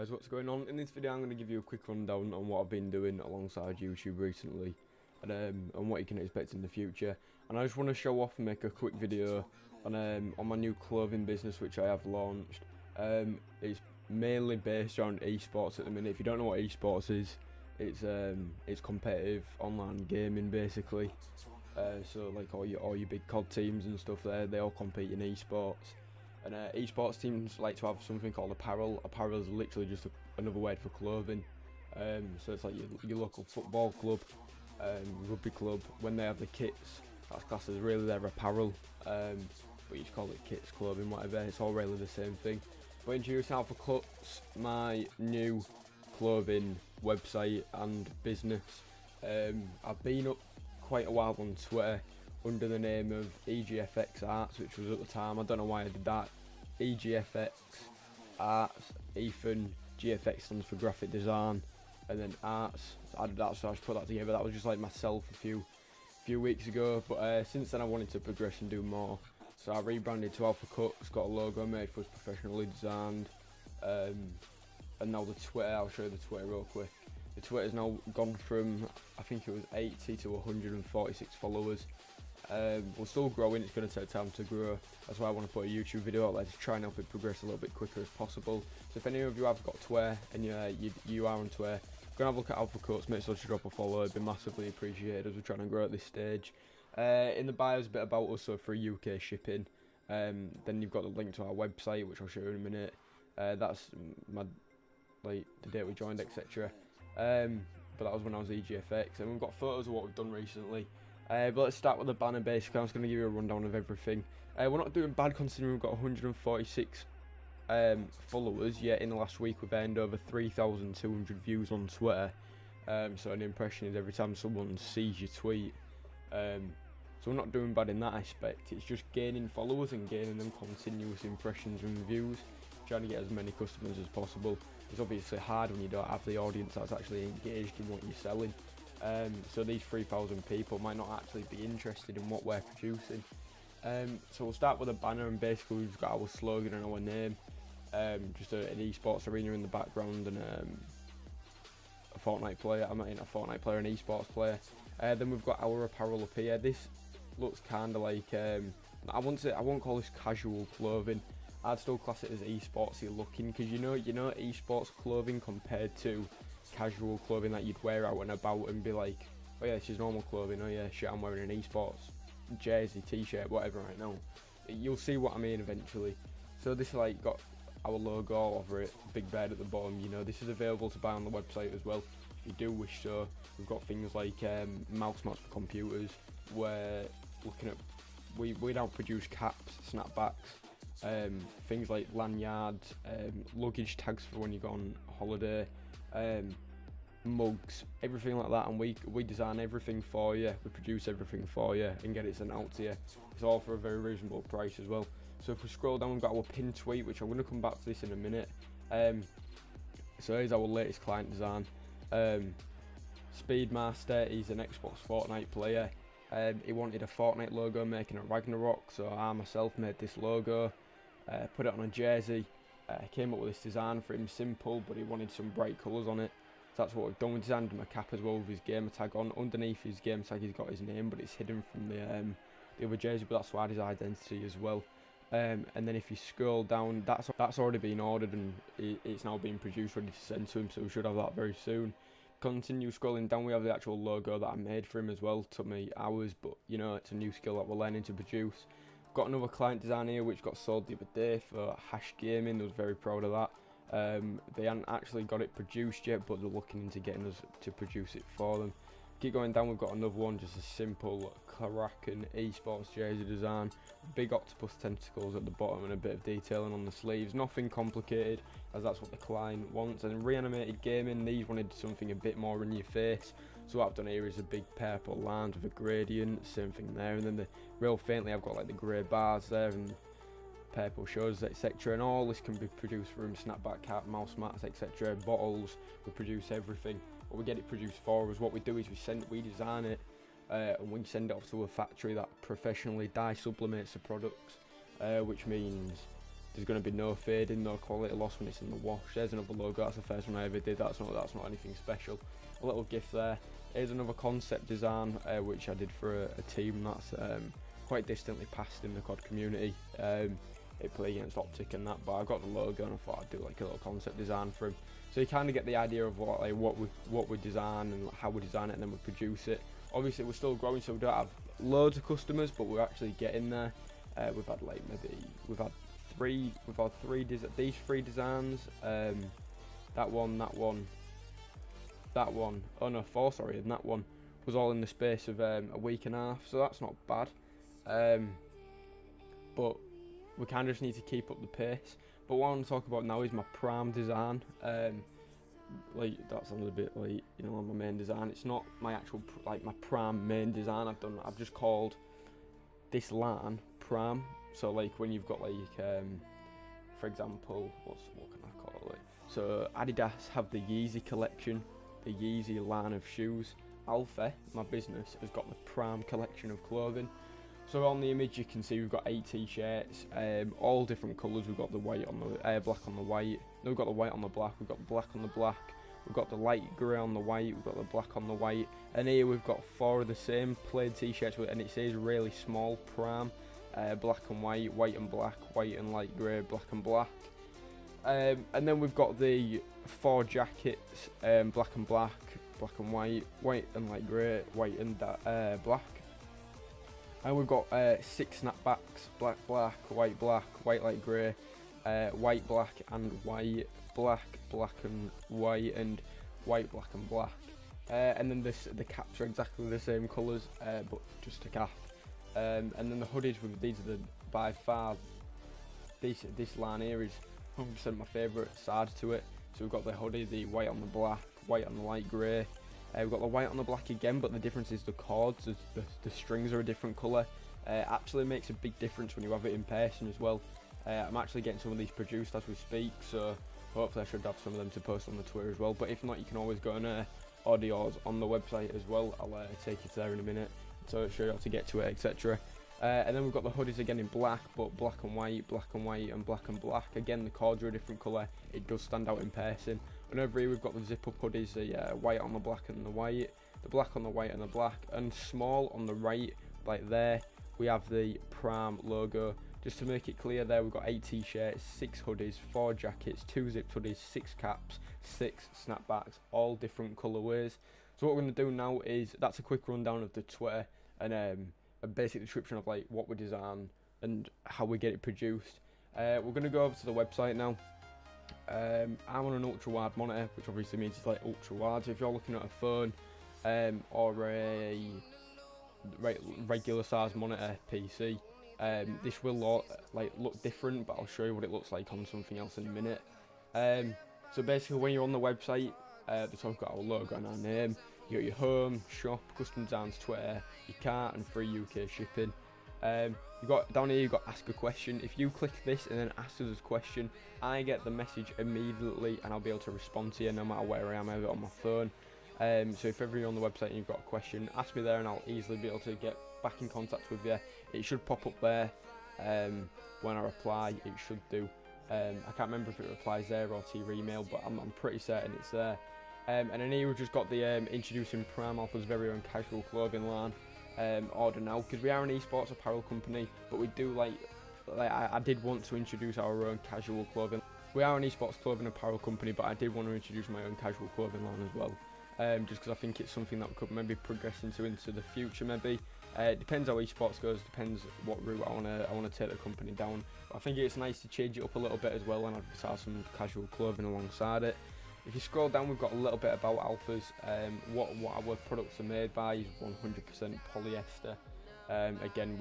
guys, what's going on? In this video I'm going to give you a quick rundown on what I've been doing alongside YouTube recently and what you can expect in the future. And I just want to show off and make a quick video on my new clothing business which I have launched. It's mainly based around esports at the minute. If you don't know what esports is, it's competitive online gaming basically. So like all your big COD teams and stuff there, they all compete in esports. And esports teams like to have something called apparel. Apparel is literally just another word for clothing. So it's like your local football club, rugby club. When they have the kits, that's classed as really their apparel. But you just call it kits, clothing, whatever. It's all really the same thing. But introducing Alpha Cuts, my new clothing website and business. I've been up quite a while on Twitter under the name of EGFX Arts, which was at the time, I don't know why I did that, EGFX Arts, Ethan, GFX stands for graphic design, and then Arts, I did that, so I just put that together. That was just like myself a few weeks ago, but since then I wanted to progress and do more, so I rebranded to Alpha Cuts, got a logo made for us, professionally designed, and now the Twitter, I'll show you the Twitter real quick. The Twitter's now gone from, I think it was 80 to 146 followers. We're still growing, it's going to take time to grow. That's why I want to put a YouTube video out there to try and help it progress a little bit quicker as possible. So if any of you have got Twitter and you are on Twitter, go and have a look at Alpha Cuts, make sure to drop a follow, it'd be massively appreciated as we're trying to grow at this stage. In the bio is a bit about us, so free UK shipping. Then you've got the link to our website, which I'll show you in a minute. That's the date we joined, etc. But that was when I was EGFX, and we've got photos of what we've done recently. But let's start with the banner. Basically, I'm just going to give you a rundown of everything. We're not doing bad considering we've got 146 followers, yet in the last week we've earned over 3,200 views on Twitter. So an impression is every time someone sees your tweet. So we're not doing bad in that aspect. It's just gaining followers and gaining them continuous impressions and views, trying to get as many customers as possible. It's obviously hard when you don't have the audience that's actually engaged in what you're selling. So these 3,000 people might not actually be interested in what we're producing. So we'll start with a banner, and basically we've got our slogan and our name, just an esports arena in the background, and a Fortnite player. I'm not in a Fortnite player, an esports player. Then we've got our apparel up here. This looks kind of like I won't call this casual clothing. I'd still class it as esportsy looking, because you know esports clothing compared to casual clothing that you'd wear out and about and be like, oh yeah, this is normal clothing, oh yeah, shit, I'm wearing an esports jersey, t-shirt, whatever right now. You'll see what I mean eventually. So this like got our logo all over it, big bird at the bottom. This is available to buy on the website as well if you do wish so. We've got things like mouse mats for computers. We're looking at, we now produce caps, snapbacks, things like lanyards, luggage tags for when you go on holiday, mugs, everything like that, and we design everything for you, we produce everything for you and get it sent out to you. It's all for a very reasonable price as well. So if we scroll down, we've got our pin tweet, which I'm going to come back to this in a minute. So here's our latest client design. Speedmaster, he's an Xbox Fortnite player. He wanted a Fortnite logo making a Ragnarok, so I myself made this logo, put it on a jersey. Came up with this design for him, simple, but he wanted some bright colours on it. So that's what we've done. We designed him a cap as well with his gamer tag on. Underneath his gamer tag he's got his name, but it's hidden from the other jersey, but that's why his identity as well. And then if you scroll down, that's already been ordered and it's now being produced, ready to send to him, so we should have that very soon. Continue scrolling down, we have the actual logo that I made for him as well. Took me hours, but it's a new skill that we're learning to produce. Got another client design here which got sold the other day for Hash Gaming. I was very proud of that. They hadn't actually got it produced yet, but they're looking into getting us to produce it for them. Keep going down, we've got another one, just a simple Kraken esports jersey design. Big octopus tentacles at the bottom and a bit of detailing on the sleeves. Nothing complicated, as that's what the client wants. And reanimated gaming, these wanted something a bit more in your face. So what I've done here is a big purple lines with a gradient, same thing there. And then real faintly I've got like the grey bars there and purple shoulders, etc. And all this can be produced from snapback cap, mouse mats, etc. Bottles, we produce everything. But we get it produced for us. What we do is we design it, and we send it off to a factory that professionally dye sublimates the products, which means there's going to be no fading, no quality loss when it's in the wash. There's another logo, that's the first one I ever did, that's not anything special. A little gift there. Here's another concept design which I did for a team that's quite distantly passed in the COD community. It played against Optic and that, but I got the logo and I thought I'd do like a little concept design for him. So you kind of get the idea of what we design and how we design it, and then we produce it. Obviously we're still growing, so we don't have loads of customers, but we're actually getting there. We've had like these three designs. That one. Oh no, 4, sorry, and that one was all in the space of a week and a half, so that's not bad. But we kind of just need to keep up the pace. But what I want to talk about now is my prime design. Like that's a little bit like, you know, my main design. It's not my actual like my prime main design. I've just called this line prime. So like when you've got like for example, what can I call it? So Adidas have the Yeezy collection, the Yeezy line of shoes. Alpha, my business, has got the prime collection of clothing. So on the image you can see we've got 8 t-shirts, all different colours. We've got the white on the black on the white. No, we've got the white on the black. We've got the black on the black. We've got the light grey on the white. We've got the black on the white. And here we've got 4 of the same plain t-shirts, and it says really small prime, black and white, white and black, white and light grey, black and black. And then we've got the 4 jackets, black and black, black and white, white and light grey, white and black. And we've got 6 snapbacks, black, black, white, light grey, white, black and white, black, black and white, and white, black and black. And then the caps are exactly the same colours, but just a cap. And then the hoodies, these are by far, this line here is 100% my favourite side to it. So we've got the hoodie, the white on the black, white on the light grey. We've got the white on the black again, but the difference is the cords, the strings are a different colour. Actually makes a big difference when you have it in person as well. I'm actually getting some of these produced as we speak, so hopefully I should have some of them to post on the Twitter as well. But if not, you can always go and order yours on the website as well. I'll take you there in a minute, so I'll show you how to get to it, etc. And then we've got the hoodies again in black, but black and white, and black and black. Again, the cords are a different colour. It does stand out in person. And over here we've got the zip-up hoodies, the white on the black and the white, the black on the white and the black, and small on the right, like there, we have the Prime logo. Just to make it clear there, we've got 8 t-shirts, 6 hoodies, 4 jackets, 2 zipped hoodies, 6 caps, 6 snapbacks, all different colourways. So what we're going to do now is, that's a quick rundown of the Twitter, and a basic description of like what we design and how we get it produced. We're going to go over to the website now. I'm on an ultra wide monitor, which obviously means it's like ultra wide. So if you're looking at a phone or a regular size monitor PC, this will look different, but I'll show you what it looks like on something else in a minute. So basically when you're on the website, the top got our logo and our name. You got your home, shop, custom designs, Twitter, your cart, and free UK shipping. You got down here, you got ask a question. If you click this and then ask us a question, I get the message immediately and I'll be able to respond to you no matter where I am, either on my phone. So if ever you're on the website and you've got a question, ask me there and I'll easily be able to get back in contact with you. It should pop up there when I reply. It should do. I can't remember if it replies there or to your email, but I'm pretty certain it's there. And then here we've just got the introducing Prime Alpha's very own casual clothing line. Order now, because we are an esports apparel company, but we do I did want to introduce our own casual clothing. We are an esports clothing apparel company, but I did want to introduce my own casual clothing line as well, just because I think it's something that we could maybe progress into the future. Maybe it depends how esports goes, depends what route I want to take the company down. But I think it's nice to change it up a little bit as well and advertise some casual clothing alongside it. If you scroll down, we've got a little bit about Alphas. What our products are made by is 100% polyester. Again,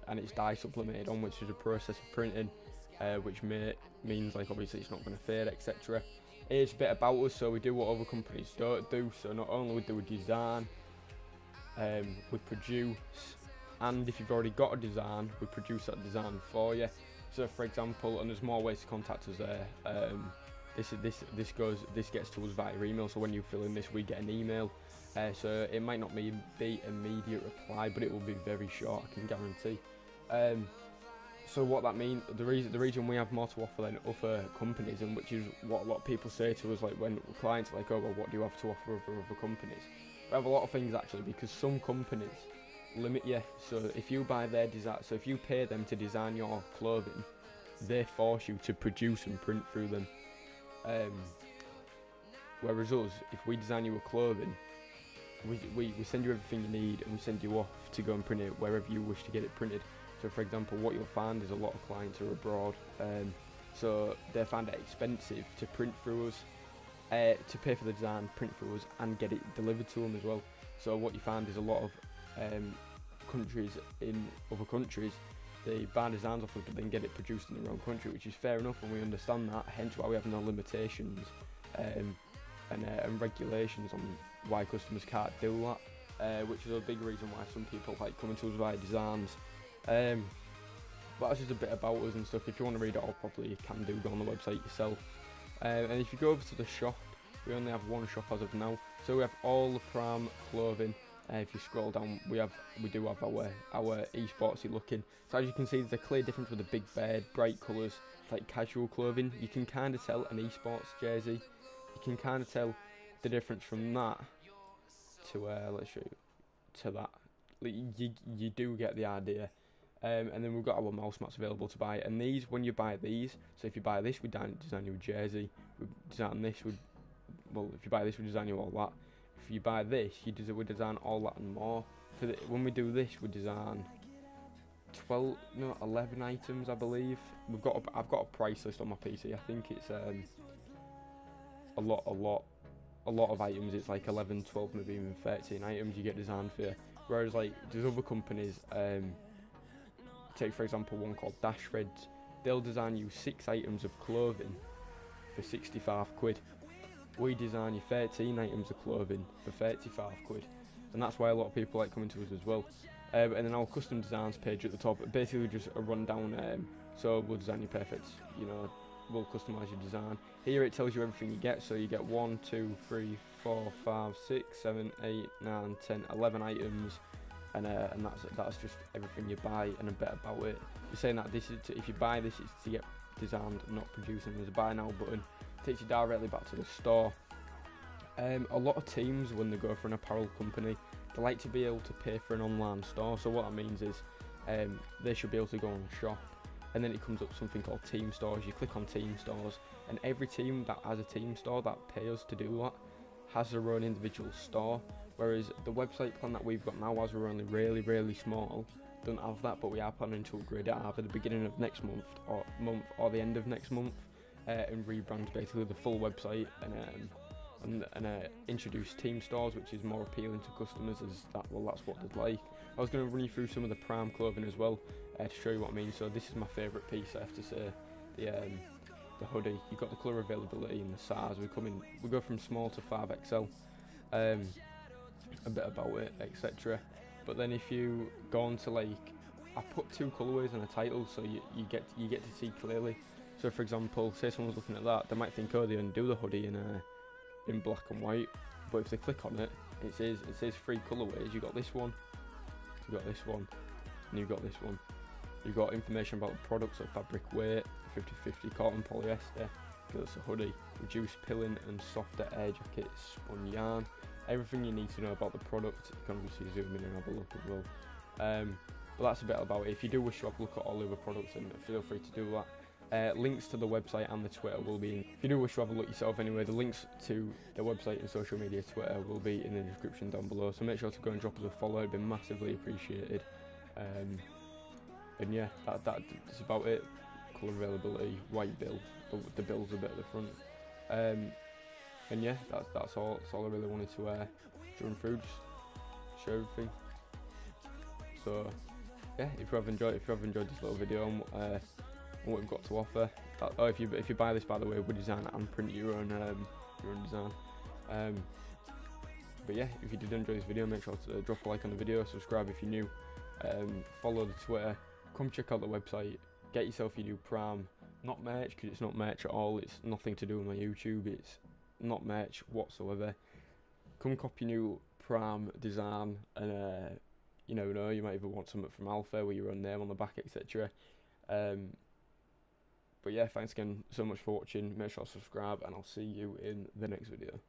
and it's dye sublimated on, which is a process of printing, which means like obviously it's not going to fade, etc. Here's a bit about us. So we do what other companies don't do. So not only do we design, we produce, and if you've already got a design, we produce that design for you. So for example, and there's more ways to contact us there. This gets to us via email, so when you fill in this we get an email, so it might not be immediate reply, but it will be very short, I can guarantee. So what that means, the reason we have more to offer than other companies, and which is what a lot of people say to us, like when clients are like, oh well, what do you have to offer other companies? We have a lot of things actually, because some companies limit you. So if you buy their design, so if you pay them to design your clothing, they force you to produce and print through them. Whereas us, if we design you a clothing, we send you everything you need, and we send you off to go and print it wherever you wish to get it printed. So for example, what you'll find is a lot of clients are abroad, so they find it expensive to print through us, to pay for the design, print through us, and get it delivered to them as well. So what you find is a lot of countries in other countries, they buy designs off us but then get it produced in their own country, which is fair enough, and we understand that, hence why we have no limitations and regulations on why customers can't do that, which is a big reason why some people like coming to us via designs. But that's just a bit about us and stuff. If you want to read it all properly, you can do, go on the website yourself. And if you go over to the shop, we only have one shop as of now, so we have all the Pram clothing. If you scroll down, we do have our esportsy looking. So as you can see, there's a clear difference with the big bed, bright colours, like casual clothing. You can kind of tell an esports jersey. You can kind of tell the difference from that to let's show you, to that. Like, you do get the idea. And then we've got our mouse mats available to buy, and these, when you buy these, so if you buy this, we design you a jersey. We design this, if you buy this, we design you all that. If you buy this, we design all that and more. When we do this, we design 11 items, I believe. I've got a price list on my PC. I think it's a lot of items. It's like 11, 12, maybe even 13 items you get designed for. Whereas like there's other companies, take for example one called Dash Threads, they'll design you 6 items of clothing for 65 quid. We design you 13 items of clothing for 35 quid, and that's why a lot of people like coming to us as well. And then our custom designs page at the top, basically just a rundown, so we'll design you perfect, we'll customise your design. Here it tells you everything you get, so you get 1, 2, 3, 4, 5, 6, 7, 8, 9, 10, 11 items, and that's just everything you buy and a bit about it. You're saying that this is if you buy this, it's to get designed, not producing. There's a buy now button, takes you directly back to the store. A lot of teams, when they go for an apparel company, they like to be able to pay for an online store. So what that means is they should be able to go on shop, and then it comes up something called team stores. You click on team stores, and every team that has a team store that pay us to do that has their own individual store. Whereas the website plan that we've got now, as we're only really small, don't have that, but we are planning to upgrade it either the beginning of next month or the end of next month, and rebrand basically the full website and introduce team stores, which is more appealing to customers, as that's what they'd like. I was going to run you through some of the Prime clothing as well, to show you what I mean. So this is my favourite piece, I have to say, the hoodie. You've got the colour availability and the size. We go from small to 5XL, a bit about it, etc. But then if you go on to, like, I put 2 colourways in a title, so you get to see clearly. So for example, say someone's looking at that, they might think, oh, they only do the hoodie in black and white, but if they click on it, it says 3 colourways. You got this one, you got this one, and you got this one. You've got information about the product, so fabric weight, 50/50 cotton, polyester, it's a hoodie, reduced pilling and softer air jacket, spun yarn, everything you need to know about the product. You can obviously zoom in and have a look as well. But that's a bit about it. If you do wish to have a look at all the other products, then feel free to do that. Links to the website and the Twitter will be in. If you do wish to have a look yourself anyway, the links to the website and social media, Twitter, will be in the description down below, so make sure to go and drop us a follow. It'd be massively appreciated. And yeah, that's about it. Colour availability, white bill, the bill's a bit at the front. And yeah, that's all I really wanted to run through, just show everything. So yeah, if you have enjoyed this little video on what we've got to offer. If you buy this, by the way, we design and print your own design. But yeah, if you did enjoy this video, make sure to drop a like on the video, subscribe if you're new, follow the Twitter, come check out the website, get yourself your new Pram, not merch, because it's not merch at all, it's nothing to do with my YouTube, it's not merch whatsoever. Come copy new Pram design, and you never know, you might even want something from Alpha with your own name on the back, etc. But yeah, thanks again so much for watching. Make sure to subscribe, and I'll see you in the next video.